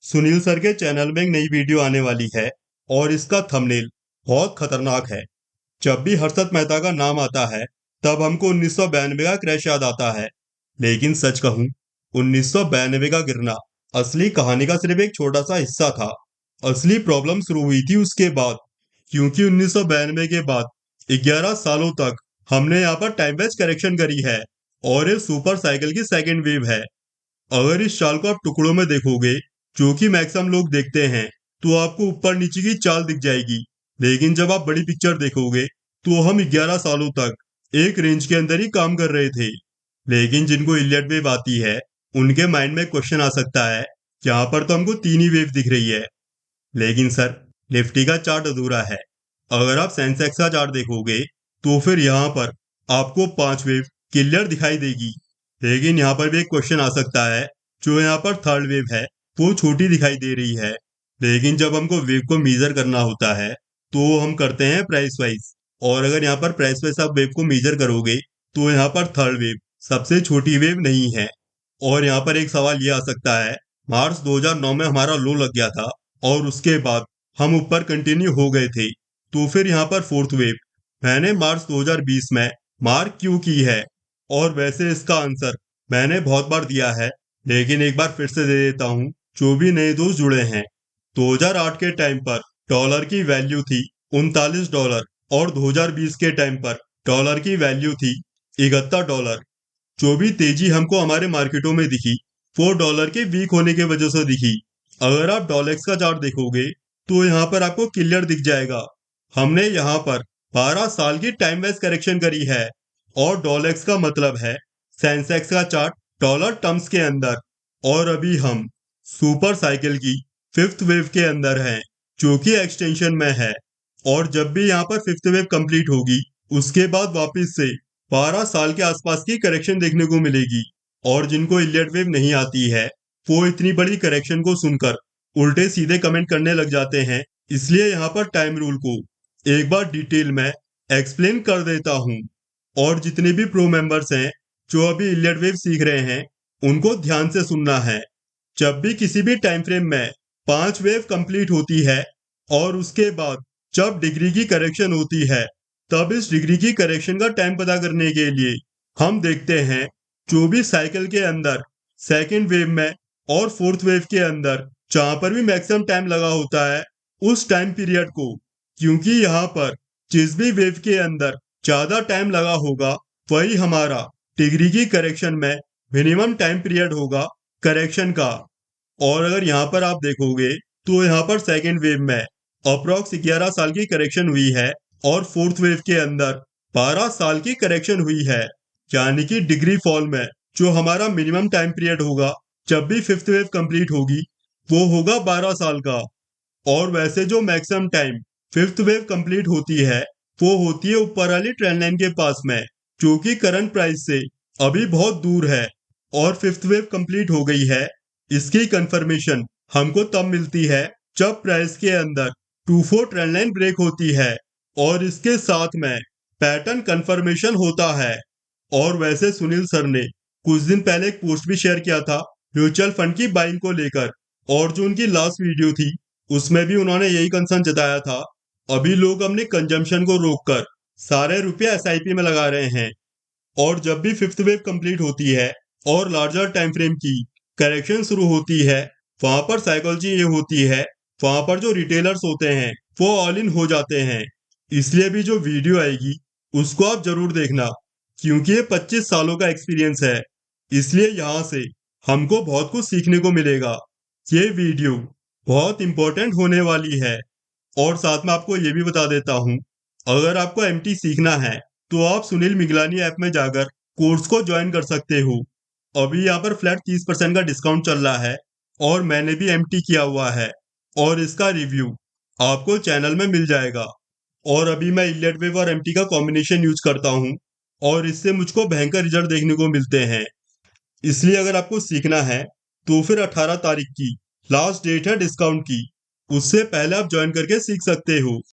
Sunil sir के channel में एक नई वीडियो आने वाली है और इसका थंबनेल बहुत खतरनाक है। जब भी हर्षद मेहता का नाम आता है तब हमको 1992 का क्रैश याद आता है। लेकिन सच कहूं, 1992 का गिरना असली कहानी का सिर्फ एक छोटा सा हिस्सा था। असली प्रॉब्लम शुरू हुई थी उसके बाद, क्योंकि 1992 के बाद 11 सालों तक हमने यहाँ पर टाइम वेज करेक्शन करी है और ये सुपर साइकिल की सेकेंड वेव है। अगर इस चाल को आप टुकड़ों में देखोगे, जो कि मैक्सिमम लोग देखते हैं, तो आपको ऊपर नीचे की चाल दिख जाएगी। लेकिन जब आप बड़ी पिक्चर देखोगे तो हम 11 सालों तक एक रेंज के अंदर ही काम कर रहे थे। लेकिन जिनको इलियट वेव आती है उनके माइंड में क्वेश्चन आ सकता है, यहाँ पर तो हमको तीन ही वेव दिख रही है। लेकिन सर, निफ्टी का चार्ट अधूरा है। अगर आप सेंसेक्स का चार्ट देखोगे तो फिर यहाँ पर आपको पांच वेव क्लियर दिखाई देगी। लेकिन यहाँ पर भी एक क्वेश्चन आ सकता है, जो यहाँ पर थर्ड वेव है वो छोटी दिखाई दे रही है। लेकिन जब हमको वेव को मेजर करना होता है तो हम करते हैं प्राइस वाइज, और अगर यहाँ पर प्राइस वाइज आप वेव को मेजर करोगे तो यहाँ पर थर्ड वेव सबसे छोटी वेव नहीं है। और यहाँ पर एक सवाल ये आ सकता है, मार्च 2009 में हमारा लो लग गया था और उसके बाद हम ऊपर कंटिन्यू हो गए थे, तो फिर यहाँ पर फोर्थ वेव मैंने मार्च 2020 में मार्क क्यों की है? और वैसे इसका आंसर मैंने बहुत बार दिया है, लेकिन एक बार फिर से दे देता हूँ जो भी नए दोस्त जुड़े हैं। 2008 के टाइम पर डॉलर की वैल्यू थी $39 और 2020 के टाइम पर डॉलर की वैल्यू थी $71। जो भी तेजी हमको हमारे मार्केटों में दिखी वो डॉलर के वीक होने की वजह से दिखी। अगर आप डॉलेक्स का चार्ट देखोगे तो यहाँ पर आपको क्लियर दिख जाएगा, हमने यहाँ पर 12 साल की टाइम वेज करेक्शन करी है। और डॉलेक्स का मतलब है सेंसेक्स का चार्ट डॉलर टर्म्स के अंदर। और अभी हम सुपर साइकिल की फिफ्थ वेव के अंदर हैं, जो कि एक्सटेंशन में है। और जब भी यहाँ पर फिफ्थ वेव कंप्लीट होगी उसके बाद वापस से 12 साल के आसपास की करेक्शन देखने को मिलेगी। और जिनको इलियट वेव नहीं आती है वो इतनी बड़ी करेक्शन को सुनकर उल्टे सीधे कमेंट करने लग जाते हैं। इसलिए यहाँ पर टाइम रूल को एक बार डिटेल में एक्सप्लेन कर देता हूँ। और जितने भी प्रो मेंबर्स हैं जो अभी इलियट वेव सीख रहे हैं उनको ध्यान से सुनना है। जब भी किसी भी टाइम फ्रेम में 5 वेव कंप्लीट होती है और उसके बाद जब डिग्री की करेक्शन होती है, तब इस डिग्री की करेक्शन का टाइम पता करने के लिए हम देखते हैं जो भी साइकिल के अंदर सेकेंड वेव में और फोर्थ वेव के अंदर जहां पर भी मैक्सिमम टाइम लगा होता है उस टाइम पीरियड को। क्योंकि यहाँ पर जिस भी वेव के अंदर ज्यादा टाइम लगा होगा वही हमारा डिग्री की करेक्शन में मिनिमम टाइम पीरियड होगा करेक्शन का। और अगर यहाँ पर आप देखोगे तो यहाँ पर सेकेंड वेव में अप्रोक्स 11 साल की करेक्शन हुई है और फोर्थ वेव के अंदर 12 साल की करेक्शन हुई है। यानी कि डिग्री फॉल में जो हमारा मिनिमम टाइम पीरियड होगा जब भी फिफ्थ वेव कंप्लीट होगी वो होगा 12 साल का। और वैसे जो maximum time fifth wave complete होती है वो होती है ऊपर वाली ट्रेंड लाइन के पास में, जो कि करंट प्राइस से अभी बहुत दूर है। और फिफ्थ वेव कंप्लीट हो गई है, इसकी कंफर्मेशन हमको तब मिलती है जब प्राइस के अंदर 2-4 ट्रेंड लाइन ब्रेक होती है और इसके साथ में पैटर्न कंफर्मेशन होता है। और वैसे सुनील सर ने कुछ दिन पहले एक पोस्ट भी शेयर किया था म्यूचुअल फंड की बाइंग को लेकर, और जो उनकी लास्ट वीडियो थी उसमें भी उन्होंने यही कंसर्न जताया था। अभी लोग अपने कंजम्पशन को रोककर सारे रुपए एसआईपी में लगा रहे हैं। और जब भी फिफ्थ वेव कंप्लीट होती है और लार्जर टाइम फ्रेम की करेक्शन शुरू होती है, वहां पर साइकोलॉजी ये होती है, वहां पर जो रिटेलर्स होते हैं वो ऑल इन हो जाते हैं। इसलिए भी जो वीडियो आएगी उसको आप जरूर देखना, क्योंकि ये 25 सालों का एक्सपीरियंस है। इसलिए यहाँ से हमको बहुत कुछ सीखने को मिलेगा। ये वीडियो बहुत इंपॉर्टेंट होने वाली है। और साथ में आपको ये भी बता देता हूँ, अगर आपको एमटी सीखना है तो आप सुनील मिगलानी ऐप में जाकर कोर्स को ज्वाइन कर सकते हो। अभी यहाँ पर फ्लैट 30% का डिस्काउंट चल रहा है और मैंने भी एमटी किया हुआ है और इसका रिव्यू आपको चैनल में मिल जाएगा। और अभी मैं इलियट वेव और एमटी का कॉम्बिनेशन यूज करता हूँ और इससे मुझको भयंकर रिजल्ट देखने को मिलते हैं। इसलिए अगर आपको सीखना है तो फिर 18 तारीख की लास्ट डेट है डिस्काउंट की, उससे पहले आप ज्वाइन करके सीख सकते हो।